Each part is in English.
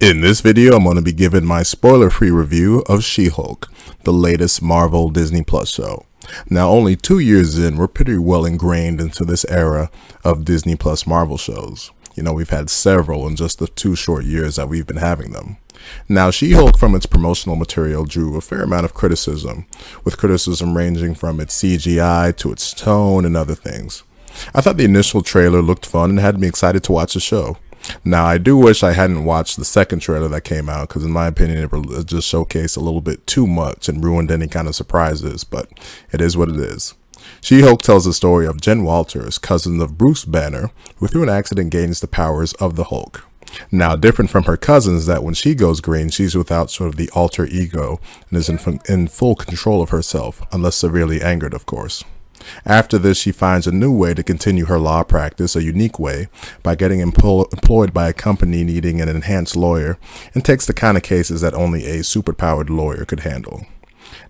In this video, I'm going to be giving my spoiler-free review of She-Hulk, the latest Marvel Disney Plus show. Now, only 2 years in, we're pretty well ingrained into this era of Disney Plus Marvel shows. You know, we've had several in just the 2 short years that we've been having them. Now, She-Hulk from its promotional material drew a fair amount of criticism, with criticism ranging from its CGI to its tone and other things. I thought the initial trailer looked fun and had me excited to watch the show. Now, I do wish I hadn't watched the second trailer that came out, because in my opinion, it just showcased a little bit too much and ruined any kind of surprises, but it is what it is. She-Hulk tells the story of Jen Walters, cousin of Bruce Banner, who through an accident gains the powers of the Hulk. Now, different from her cousins, that when she goes green, she's without sort of the alter ego and is in full control of herself, unless severely angered, of course. After this, she finds a new way to continue her law practice, a unique way, by getting employed by a company needing an enhanced lawyer, and takes the kind of cases that only a superpowered lawyer could handle.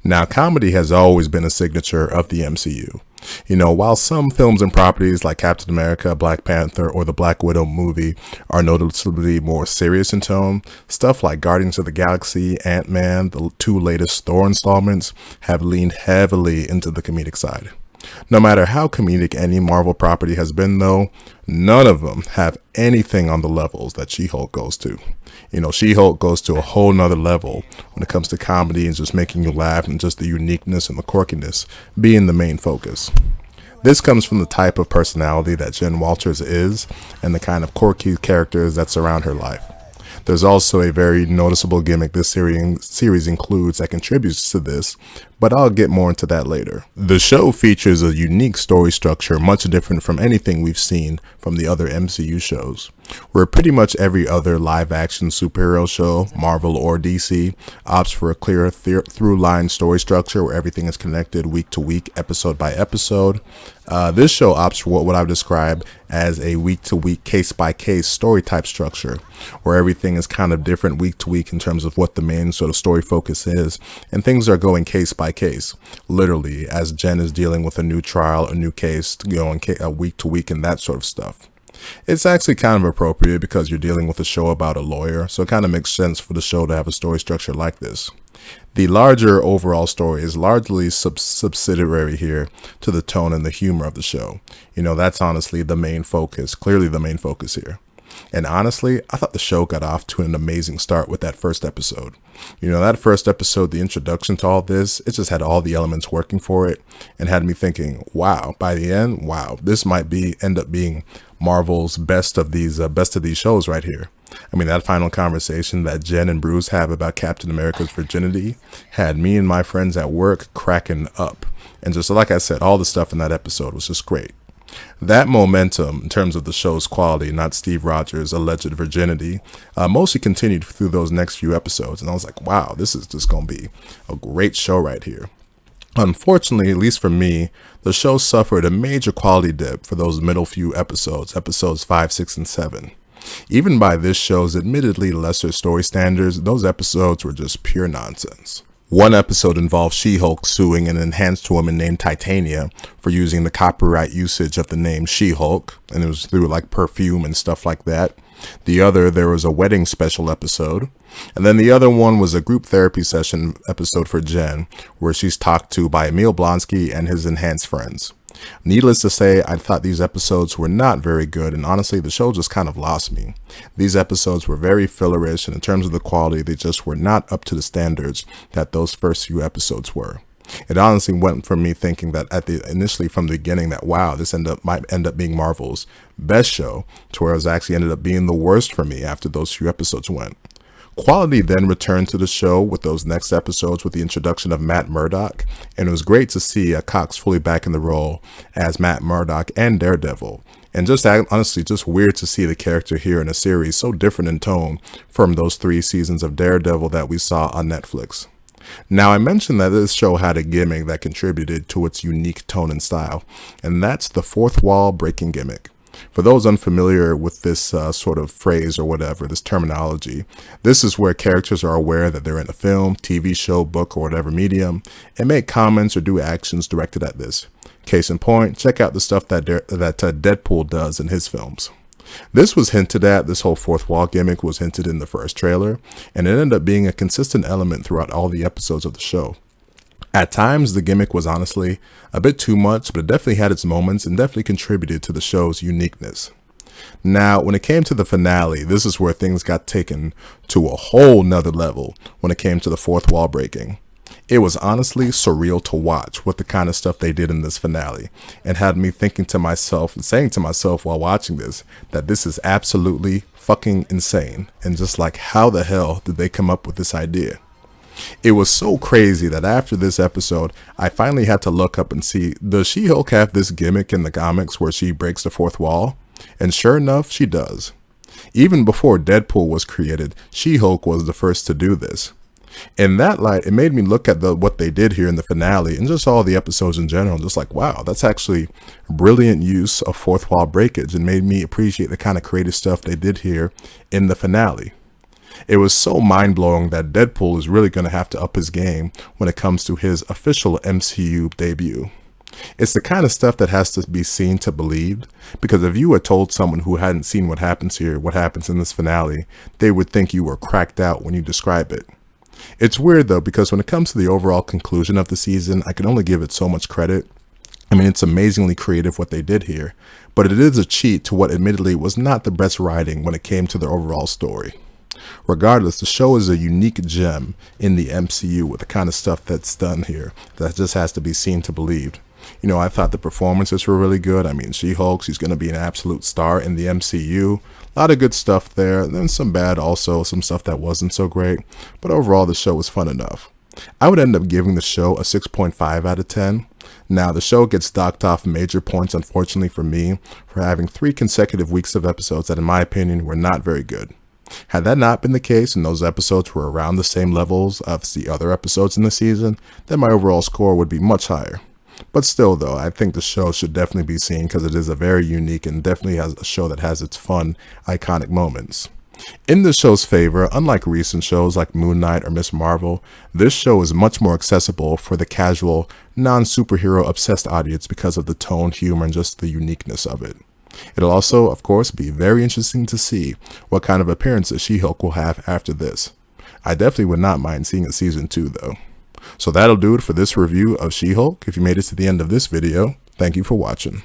Now, comedy has always been a signature of the MCU. You know, while some films and properties like Captain America, Black Panther, or the Black Widow movie are noticeably more serious in tone, stuff like Guardians of the Galaxy, Ant-Man, the 2 latest Thor installments have leaned heavily into the comedic side. No matter how comedic any Marvel property has been, though, none of them have anything on the levels that She-Hulk goes to. You know, She-Hulk goes to a whole nother level when it comes to comedy and just making you laugh, and just the uniqueness and the quirkiness being the main focus. This comes from the type of personality that Jen Walters is and the kind of quirky characters that surround her life. There's also a very noticeable gimmick this series includes that contributes to this, but I'll get more into that later. The show features a unique story structure, much different from anything we've seen from the other MCU shows, where pretty much every other live-action superhero show, Marvel or DC, opts for a clear through-line story structure where everything is connected week to week, episode by episode. This show opts for what I would describe as a week-to-week, case-by-case story type structure, where everything is kind of different week to week in terms of what the main sort of story focus is, and things are going case by case, literally, as Jen is dealing with a new trial, a new case, going week to week, and that sort of stuff. It's actually kind of appropriate because you're dealing with a show about a lawyer, so it kind of makes sense for the show to have a story structure like this. The larger overall story is largely subsidiary here to the tone and the humor of the show. You know, that's honestly the main focus, clearly the main focus here. And honestly, I thought the show got off to an amazing start with that first episode. You know, that first episode, the introduction to all this, it just had all the elements working for it and had me thinking, wow, by the end, wow, this might end up being Marvel's best of these shows right here. I mean, that final conversation that Jen and Bruce have about Captain America's virginity had me and my friends at work cracking up. And just like I said, all the stuff in that episode was just great. That momentum, in terms of the show's quality, not Steve Rogers' alleged virginity, mostly continued through those next few episodes. And I was like, wow, this is just going to be a great show right here. Unfortunately, at least for me, the show suffered a major quality dip for those middle few episodes, episodes 5, 6, and 7. Even by this show's admittedly lesser story standards, those episodes were just pure nonsense. One episode involved She-Hulk suing an enhanced woman named Titania for using the copyright usage of the name She-Hulk, and it was through like perfume and stuff like that. The other, there was a wedding special episode. And then the other one was a group therapy session episode for Jen, where she's talked to by Emil Blonsky and his enhanced friends. Needless to say, I thought these episodes were not very good, and honestly, the show just kind of lost me. These episodes were very fillerish, and in terms of the quality, they just were not up to the standards that those first few episodes were. It honestly went from me thinking that initially from the beginning that, wow, this might end up being Marvel's best show, to where it actually ended up being the worst for me after those few episodes went. Quality then returned to the show with those next episodes with the introduction of Matt Murdock, and it was great to see Cox fully back in the role as Matt Murdock and Daredevil. And just honestly, just weird to see the character here in a series so different in tone from those 3 seasons of Daredevil that we saw on Netflix. Now, I mentioned that this show had a gimmick that contributed to its unique tone and style, and that's the fourth wall breaking gimmick. For those unfamiliar with this sort of phrase or whatever, this terminology, this is where characters are aware that they're in a film, TV show, book, or whatever medium, and make comments or do actions directed at this. Case in point, check out the stuff that Deadpool does in his films. This was hinted at, this whole fourth wall gimmick was hinted in the first trailer, and it ended up being a consistent element throughout all the episodes of the show. At times, the gimmick was honestly a bit too much, but it definitely had its moments and definitely contributed to the show's uniqueness. Now, when it came to the finale, this is where things got taken to a whole nother level when it came to the fourth wall breaking. It was honestly surreal to watch what the kind of stuff they did in this finale, and had me thinking to myself and saying to myself while watching this that this is absolutely fucking insane, and just like, how the hell did they come up with this idea? It was so crazy that after this episode, I finally had to look up and see, does She-Hulk have this gimmick in the comics where she breaks the fourth wall? And sure enough, she does. Even before Deadpool was created, She-Hulk was the first to do this. In that light, it made me look at what they did here in the finale and just all the episodes in general, just like, wow, that's actually brilliant use of fourth wall breakage, and made me appreciate the kind of creative stuff they did here in the finale. It was so mind-blowing that Deadpool is really going to have to up his game when it comes to his official MCU debut. It's the kind of stuff that has to be seen to believed, because if you had told someone who hadn't seen what happens here, what happens in this finale, they would think you were cracked out when you describe it. It's weird though, because when it comes to the overall conclusion of the season, I can only give it so much credit. I mean, it's amazingly creative what they did here, but it is a cheat to what admittedly was not the best writing when it came to the overall story. Regardless, the show is a unique gem in the MCU with the kind of stuff that's done here that just has to be seen to believed. You know, I thought the performances were really good. I mean, She-Hulk, she's going to be an absolute star in the MCU. A lot of good stuff there, and then some bad also, some stuff that wasn't so great. But overall, the show was fun enough. I would end up giving the show a 6.5 out of 10. Now, the show gets docked off major points, unfortunately for me, for having 3 consecutive weeks of episodes that, in my opinion, were not very good. Had that not been the case and those episodes were around the same levels of the other episodes in the season, then my overall score would be much higher. But still though, I think the show should definitely be seen because it is a very unique and definitely has a show that has its fun, iconic moments. In the show's favor, unlike recent shows like Moon Knight or Ms. Marvel, this show is much more accessible for the casual, non-superhero obsessed audience because of the tone, humor, and just the uniqueness of it. It'll also, of course, be very interesting to see what kind of appearances She-Hulk will have after this. I definitely would not mind seeing a season 2 though. So that'll do it for this review of She-Hulk. If you made it to the end of this video, thank you for watching.